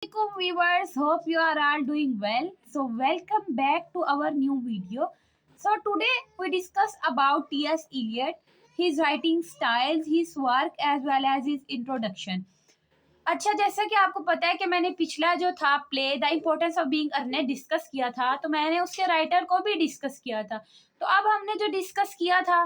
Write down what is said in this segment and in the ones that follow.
Assalamualaikum viewers, hope you are all doing well. So welcome back to our new video. So today we discuss about T.S. Eliot, his writing styles, his work as well as his introduction. अच्छा, जैसा कि आपको पता है कि मैंने पिछला जो था play the importance of being ornate discuss किया था, तो मैंने उसके राइटर को भी डिस्कस किया था। तो अब हमने जो डिस्कस किया था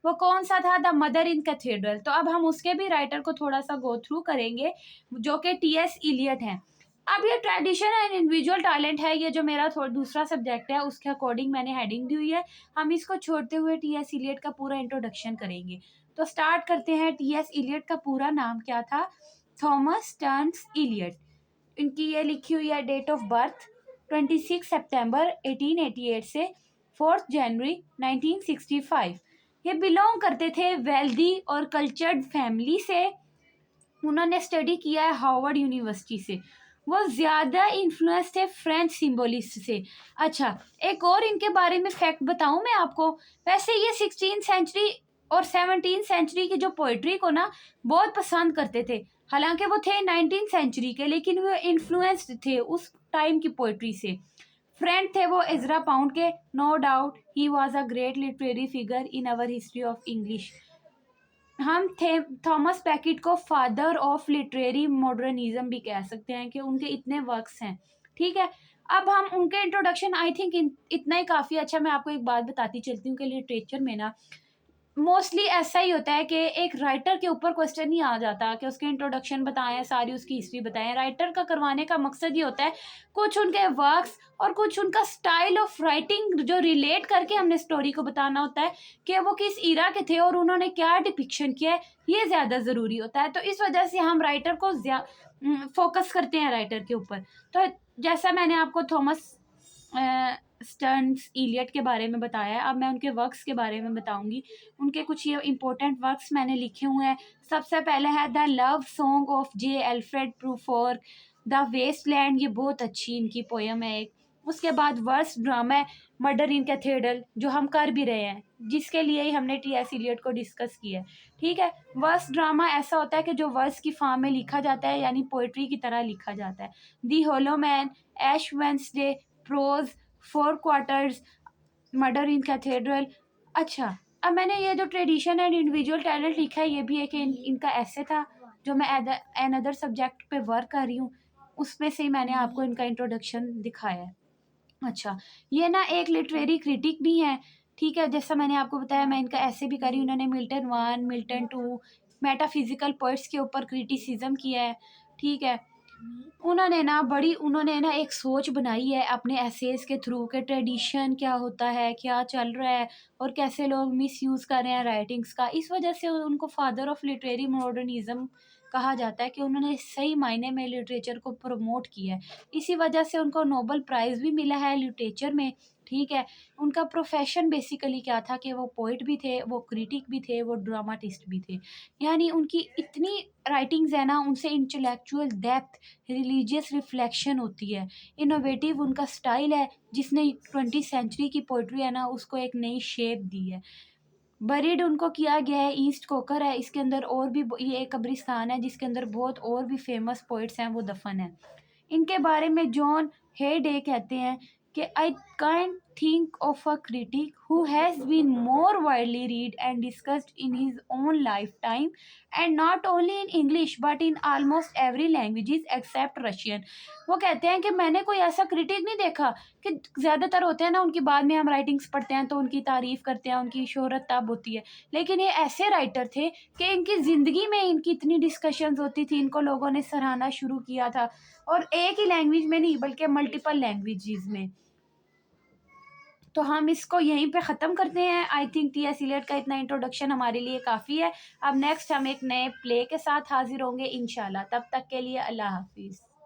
वो कौन सा था, द मदर इन कैथेड्रल। तो अब हम उसके भी राइटर को थोड़ा सा गो थ्रू करेंगे, जो कि T.S. इलियट हैं। अब ये ट्रेडिशन एंड इंडिविजुअल टैलेंट है, ये जो मेरा दूसरा सब्जेक्ट है, उसके अकॉर्डिंग मैंने हेडिंग दी हुई है। हम इसको छोड़ते हुए T.S. इलियट का पूरा इंट्रोडक्शन करेंगे। तो स्टार्ट करते हैं। T.S. इलियट का पूरा नाम क्या था? Thomas Stearns Eliot. इनकी ये लिखी हुई है डेट ऑफ बर्थ 26 सितंबर 1888 से 4 जनवरी 1965। ये बिलोंग करते थे वेल्दी और कल्चर्ड फैमिली से। उन्होंने स्टडी किया है हार्वर्ड यूनिवर्सिटी से। वो ज़्यादा इन्फ्लुएंस थे फ्रेंच सिम्बोलिस्ट से। अच्छा, एक और इनके बारे में फैक्ट बताऊं मैं आपको। वैसे ये 16 सेंचुरी और 17 सेंचुरी की जो पोइट्री को ना बहुत पसंद करते थे। हालांकि वो थे 19 सेंचुरी के, लेकिन वो इन्फ्लुएंस्ड थे उस टाइम की पोइट्री से। फ्रेंड थे वो इजरा पाउंड के। No doubt he was a great literary figure in our history of English. हम थे थॉमस पैकेट को फादर ऑफ लिटरेरी मॉडर्निज्म भी कह सकते हैं, कि उनके इतने वर्क्स हैं। ठीक है, अब हम उनके इंट्रोडक्शन आई थिंक इतना ही काफ़ी। अच्छा, मैं आपको एक बात बताती चलती हूँ कि लिटरेचर में ना मोस्टली ऐसा ही होता है कि एक राइटर के ऊपर क्वेश्चन नहीं आ जाता कि उसके इंट्रोडक्शन बताएं, सारी उसकी हिस्ट्री बताएं। राइटर का करवाने का मकसद ये होता है कुछ उनके वर्क्स और कुछ उनका स्टाइल ऑफ राइटिंग जो रिलेट करके हमने स्टोरी को बताना होता है कि वो किस ईरा के थे और उन्होंने क्या डिपिक्शन किया है, ये ज़्यादा ज़रूरी होता है। तो इस वजह से हम राइटर को फोकस करते हैं राइटर के ऊपर। तो जैसा मैंने आपको थॉमस स्टर्न्स इलियट के बारे में बताया है, अब मैं उनके वर्क्स के बारे में बताऊंगी। उनके कुछ ये इंपॉर्टेंट वर्क्स मैंने लिखे हुए हैं। सबसे पहले है the love song of J Alfred Prufrock, the Waste Land. ये बहुत अच्छी इनकी पोयम है एक। उसके बाद वर्स ड्रामा है मर्डर इन कैथेड्रल, जो हम कर भी रहे हैं, जिसके लिए ही हमने T.S. इलियट को डिस्कस किया है। ठीक है, वर्स ड्रामा ऐसा होता है कि जो वर्स की फॉर्म में लिखा जाता है, यानी पोइट्री की तरह लिखा जाता है। दी होलो man, ash Wednesday, pros, 4 quarters, murder in cathedral. अच्छा, अब मैंने ये जो ट्रेडिशन एंड इंडिविजुअल टैलेंट लिखा है, ये भी एक इनका ऐसे था जो मैं अनदर सब्जेक्ट पे वर्क कर रही हूँ, उसमें से ही मैंने आपको इनका इंट्रोडक्शन दिखाया है। अच्छा, ये ना एक लिटरेरी क्रिटिक भी हैं। ठीक है, जैसा मैंने आपको बताया, मैं इनका ऐसे भी करी। उन्होंने मिल्टन 1, मिल्टन 2, मेटाफिजिकल पोइट्स के ऊपर क्रिटिसिज्म किया है। ठीक है, उन्होंने ना एक सोच बनाई है अपने एसेज के थ्रू के ट्रेडिशन क्या होता है, क्या चल रहा है और कैसे लोग मिसयूज़ कर रहे हैं राइटिंग्स का। इस वजह से उनको फादर ऑफ लिटरेरी मॉडर्निज्म कहा जाता है, कि उन्होंने सही मायने में लिटरेचर को प्रमोट किया है। इसी वजह से उनको नोबल प्राइज़ भी मिला है लिटरेचर में। ठीक है, उनका प्रोफेशन बेसिकली क्या था कि वो पोइट भी थे, वो क्रिटिक भी थे, वो ड्रामाटिस्ट भी थे। यानी उनकी इतनी राइटिंग्स है ना, उनसे इंटेलेक्चुअल डेप्थ, रिलीजियस रिफ्लेक्शन होती है। इनोवेटिव उनका स्टाइल है, जिसने 20 सेंचुरी की पोइट्री है ना, उसको एक नई शेप दी है। बरीड उनको किया गया है ईस्ट कोकर है, इसके अंदर और भी ये एक कब्रिस्तान है जिसके अंदर बहुत और भी फेमस पोइट्स हैं, वो दफन है। इनके बारे में जॉन हेडे कहते हैं कि I can't think of a critic who has been more widely read and discussed in his own life time and not only in English but in almost every languages except Russian. वो कहते हैं कि मैंने कोई ऐसा critic नहीं देखा, कि ज़्यादातर होते हैं ना, उनकी बाद में हम राइटिंग्स पढ़ते हैं तो उनकी तारीफ़ करते हैं, उनकी शोहरत तब होती है। लेकिन ये ऐसे राइटर थे कि इनकी ज़िंदगी में इनकी इतनी डिस्कशंस होती थी, इनको लोगों ने सराहना शुरू किया था, और एक ही लैंग्वेज में नहीं बल्कि मल्टीपल लैंग्वेजेस में। तो हम इसको यहीं पे ख़त्म करते हैं। I think T.S. इलियट का इतना इंट्रोडक्शन हमारे लिए काफ़ी है। अब नेक्स्ट हम एक नए प्ले के साथ हाजिर होंगे इंशाल्लाह। तब तक के लिए अल्लाह हाफिज़।